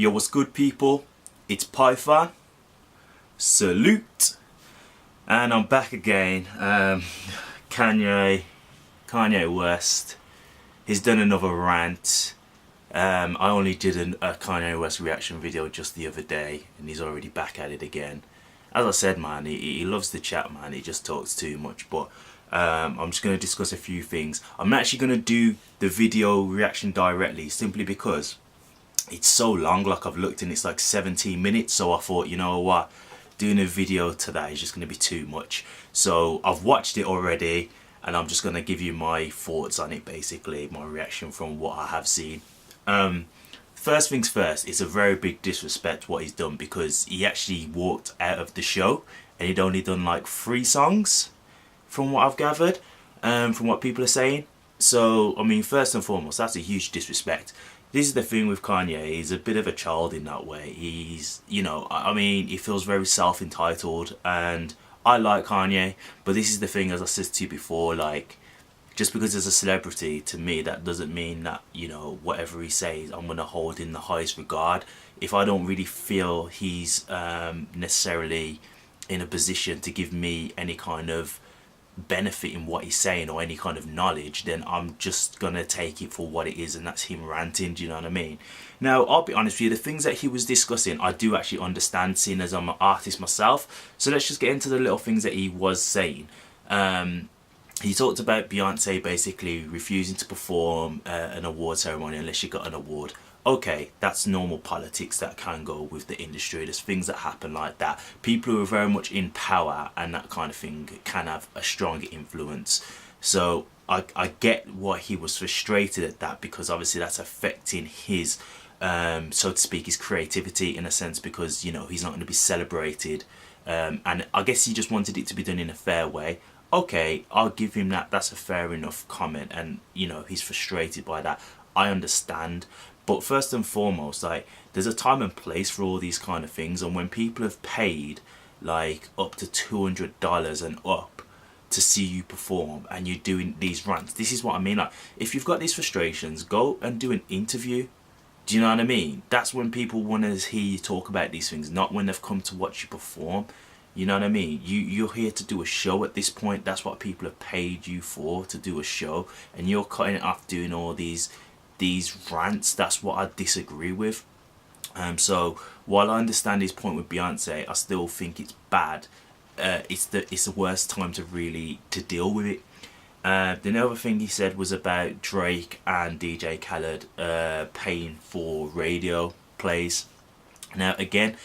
Yo, what's good, people? It's Python. Salute. And I'm back again. Kanye West. He's done another rant. I only did a Kanye West reaction video just the other day, and he's already back at it again. As I said, man, he loves the chat, man. He just talks too much. But I'm just going to discuss a few things. I'm actually going to do the video reaction directly, simply because it's so long. Like, I've looked and it's like 17 minutes. So I thought, you know what, doing a video today is just going to be too much. So I've watched it already, and I'm just going to give you my thoughts on it, basically, my reaction from what I have seen. First things first, it's a very big disrespect what he's done, because he actually walked out of the show and he'd only done like 3 songs from what I've gathered, from what people are saying. So I mean, first and foremost, that's a huge disrespect. This is the thing with Kanye, he's a bit of a child in that way. He's, you know, I mean, he feels very self-entitled, and I like Kanye, but this is the thing, as I said to you before, like, just because he's a celebrity, to me, that doesn't mean that, you know, whatever he says, I'm going to hold in the highest regard. If I don't really feel he's necessarily in a position to give me any kind of benefit in what he's saying or any kind of knowledge, then I'm just going to take it for what it is, and that's him ranting, do you know what I mean? Now, I'll be honest with you, the things that he was discussing, I do actually understand, seeing as I'm an artist myself. So let's just get into the little things that he was saying. He talked about Beyoncé basically refusing to perform an award ceremony unless she got an award. Okay, that's normal politics that can go with the industry. There's things that happen like that. People who are very much in power and that kind of thing can have a strong influence. So I get why he was frustrated at that, because obviously that's affecting his, so to speak, his creativity in a sense, because, you know, he's not going to be celebrated. And I guess he just wanted it to be done in a fair way. Okay, I'll give him that. That's a fair enough comment, and, you know, he's frustrated by that. I understand. But first and foremost, like, there's a time and place for all these kind of things, and when people have paid like up to $200 and up to see you perform, and you're doing these rants, this is what I mean. Like, if you've got these frustrations, go and do an interview. Do you know what I mean? That's when people want to hear you talk about these things, not when they've come to watch you perform. You know what I mean? You're here to do a show at this point. That's what people have paid you for, to do a show, and you're cutting it off doing all these rants. That's what I disagree with. So while I understand his point with Beyonce, I still think it's bad. It's the worst time to really deal with it. The other thing he said was about Drake and DJ Khaled paying for radio plays. Now again,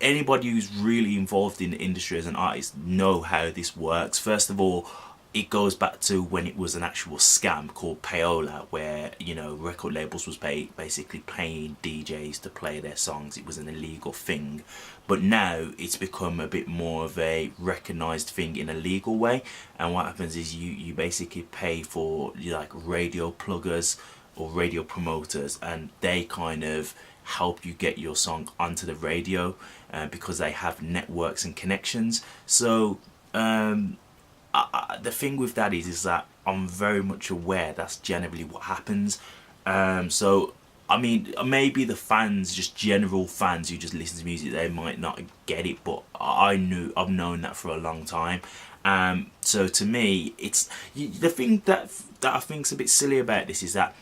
anybody who's really involved in the industry as an artist know how this works. First of all, it goes back to when it was an actual scam called payola, where, you know, record labels was basically paying DJs to play their songs. It was an illegal thing, but now it's become a bit more of a recognized thing in a legal way. And what happens is you basically pay for, like, radio pluggers or radio promoters, and they kind of help you get your song onto the radio, because they have networks and connections. So the thing with that is that I'm very much aware that's generally what happens. So I mean, maybe the fans, just general fans who just listen to music, they might not get it, but I've known that for a long time. So to me, it's the thing that I think's a bit silly about this is that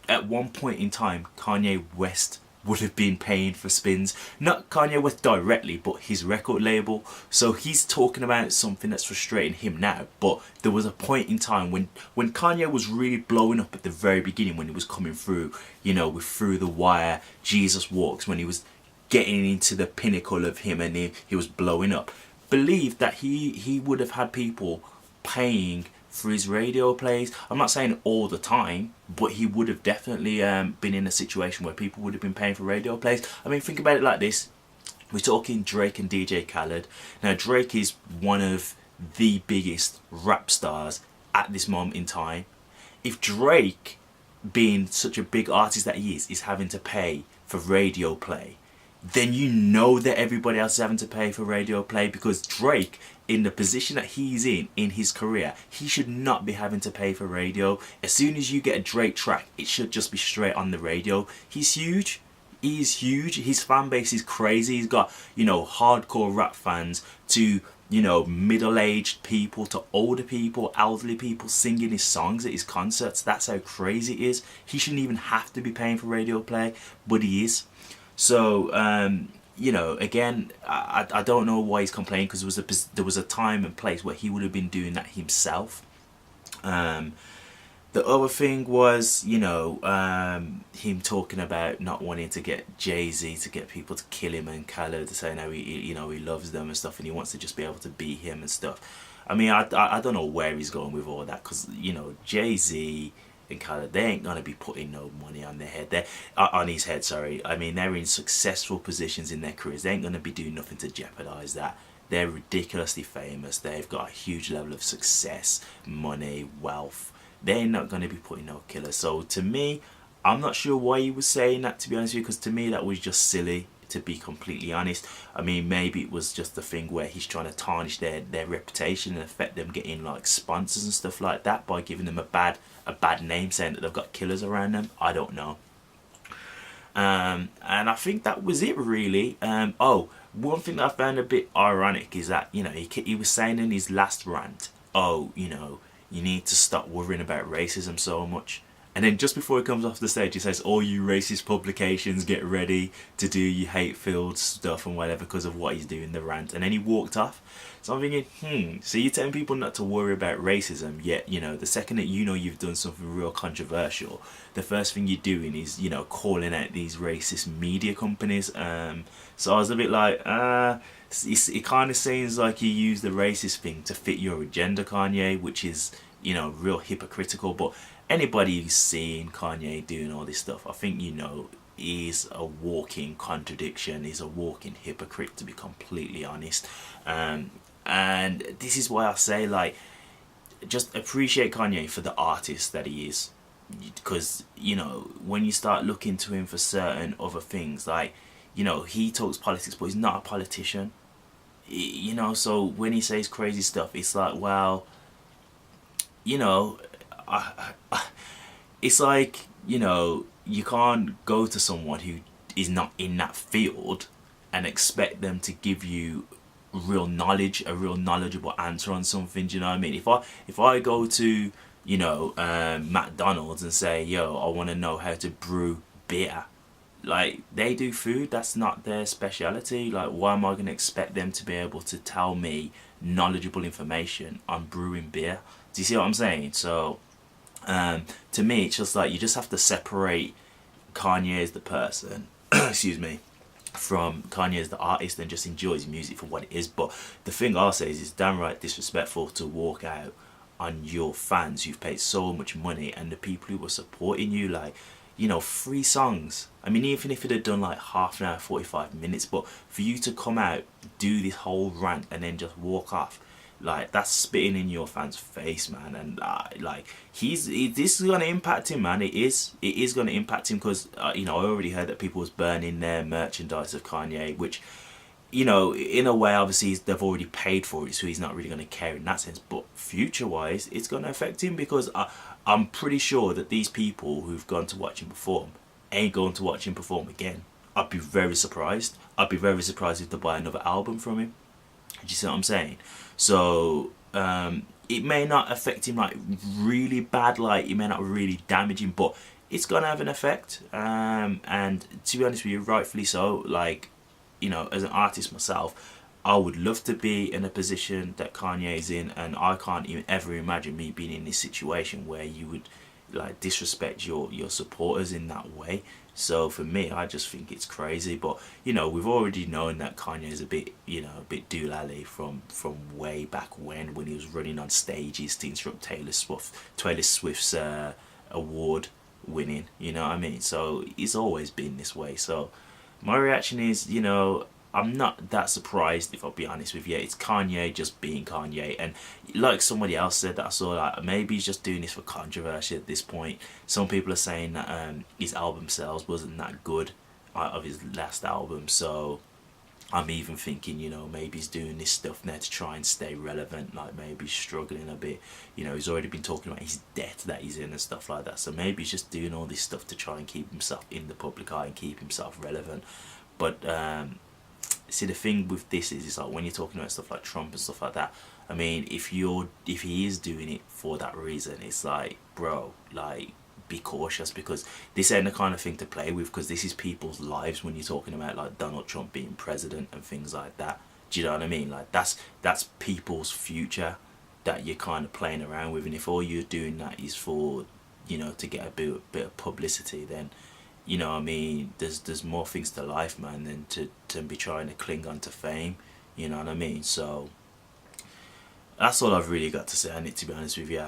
at one point in time, Kanye West would have been paying for spins. Not Kanye West directly, but his record label. So he's talking about something that's frustrating him now, but there was a point in time when Kanye was really blowing up at the very beginning, when he was coming through, you know, with Through the Wire, Jesus Walks, when he was getting into the pinnacle of him and he was blowing up. Believe that he would have had people paying for his radio plays. I'm not saying all the time, but he would have definitely been in a situation where people would have been paying for radio plays. I mean, think about it like this. We're talking Drake and DJ Khaled. Now, Drake is one of the biggest rap stars at this moment in time. If Drake, being such a big artist that he is having to pay for radio play, then you know that everybody else is having to pay for radio play, because Drake, in the position that he's in his career, he should not be having to pay for radio. As soon as you get a Drake track, it should just be straight on the radio. He's huge. He's huge. His fan base is crazy. He's got, you know, hardcore rap fans to, you know, middle-aged people to older people, elderly people singing his songs at his concerts. That's how crazy it is. He shouldn't even have to be paying for radio play, but he is. So, you know, again, I don't know why he's complaining, because there was a time and place where he would have been doing that himself. The other thing was, you know, him talking about not wanting to get Jay-Z to get people to kill him, and Khaled to saying how he, you know, he loves them and stuff, and he wants to just be able to be him and stuff. I mean, I don't know where he's going with all that, because, you know, Jay-Z and Khaled, they ain't gonna be putting no money on their head. They're on his head. Sorry, I mean, they're in successful positions in their careers. They ain't gonna be doing nothing to jeopardize that. They're ridiculously famous. They've got a huge level of success, money, wealth. They're not going to be putting no killer. So to me, I'm not sure why he was saying that, to be honest with you, because to me that was just silly, to be completely honest. I mean, maybe it was just the thing where he's trying to tarnish their reputation and affect them getting like sponsors and stuff like that by giving them a bad name, saying that they've got killers around them. I don't know. And I think that was it really. Oh, one thing that I found a bit ironic is that, you know, he was saying in his last rant, oh, you know, you need to stop worrying about racism so much. And then just before he comes off the stage, he says, all you racist publications, get ready to do your hate-filled stuff and whatever because of what he's doing, the rant. And then he walked off. So I'm thinking, so you're telling people not to worry about racism, yet, you know, the second that you know you've done something real controversial, the first thing you're doing is, you know, calling out these racist media companies. So I was a bit like, it kind of seems like you use the racist thing to fit your agenda, Kanye, which is, you know, real hypocritical. But anybody who's seen Kanye doing all this stuff, I think, you know, he's a walking contradiction. He's a walking hypocrite, to be completely honest. And this is why I say, like, just appreciate Kanye for the artist that he is. Because, you know, when you start looking to him for certain other things, like, you know, he talks politics, but he's not a politician. You know, so when he says crazy stuff, it's like, well, you know, it's like, you know, you can't go to someone who is not in that field and expect them to give you real knowledge, a real knowledgeable answer on something. Do you know what I mean? If I go to, you know, McDonald's and say, yo, I want to know how to brew beer, like, they do food, that's not their speciality. Like, why am I going to expect them to be able to tell me knowledgeable information on brewing beer? Do you see what I'm saying? So to me, it's just like, you just have to separate Kanye as the person excuse me, from Kanye as the artist, and just enjoy his music for what it is. But the thing I'll say is, it's downright disrespectful to walk out on your fans who've paid so much money and the people who were supporting you. Like, you know, 3 songs. I mean, even if it had done like half an hour, 45 minutes, but for you to come out, do this whole rant and then just walk off, like, that's spitting in your fans' face, man. And like, this is gonna impact him, man. It is gonna impact him, because you know, I already heard that people was burning their merchandise of Kanye, which, you know, in a way, obviously they've already paid for it, so he's not really gonna care in that sense. But future-wise, it's gonna affect him, because I'm pretty sure that these people who've gone to watch him perform ain't going to watch him perform again. I'd be very surprised. I'd be very surprised if they buy another album from him. Do you see what I'm saying? So it may not affect him like really bad, like it may not really damage him, but it's gonna have an effect. And to be honest with you, rightfully so. Like, you know, as an artist myself, I would love to be in a position that Kanye is in, and I can't even ever imagine me being in this situation where you would like disrespect your supporters in that way. So for me, I just think it's crazy. But you know, we've already known that Kanye is a bit, you know, a bit doolally from way back when he was running on stages to interrupt Taylor Swift's award winning. You know what I mean? So it's always been this way. So my reaction is, you know, I'm not that surprised, if I'll be honest with you. It's Kanye just being Kanye, and like somebody else said that I saw, like, maybe he's just doing this for controversy at this point. Some people are saying that his album sales wasn't that good of his last album, so I'm even thinking, you know, maybe he's doing this stuff now to try and stay relevant, like maybe he's struggling a bit. You know, he's already been talking about his debt that he's in and stuff like that, so maybe he's just doing all this stuff to try and keep himself in the public eye and keep himself relevant. But see, the thing with this is, it's like when you're talking about stuff like Trump and stuff like that, I mean, if he is doing it for that reason, it's like, bro, like, be cautious, because this ain't the kind of thing to play with, because this is people's lives when you're talking about like Donald Trump being president and things like that. Do you know what I mean? Like, that's people's future that you're kind of playing around with, and if all you're doing that is for, you know, to get a bit of publicity, then, you know what I mean, there's more things to life, man, than to be trying to cling on to fame. You know what I mean? So that's all I've really got to say on it, to be honest with you.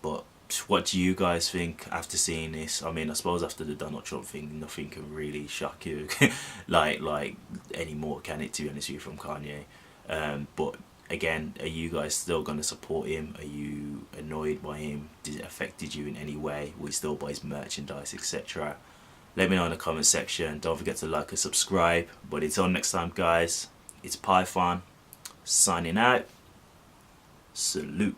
But what do you guys think after seeing this? I mean, I suppose after the Donald Trump thing, nothing can really shock you like anymore, can it, to be honest with you, from Kanye? But again, are you guys still going to support him? Are you annoyed by him? Did it affected you in any way? Will you still buy his merchandise, etc.? Let me know in the comment section. Don't forget to like and subscribe. But until next time, guys, it's Python signing out. Salute.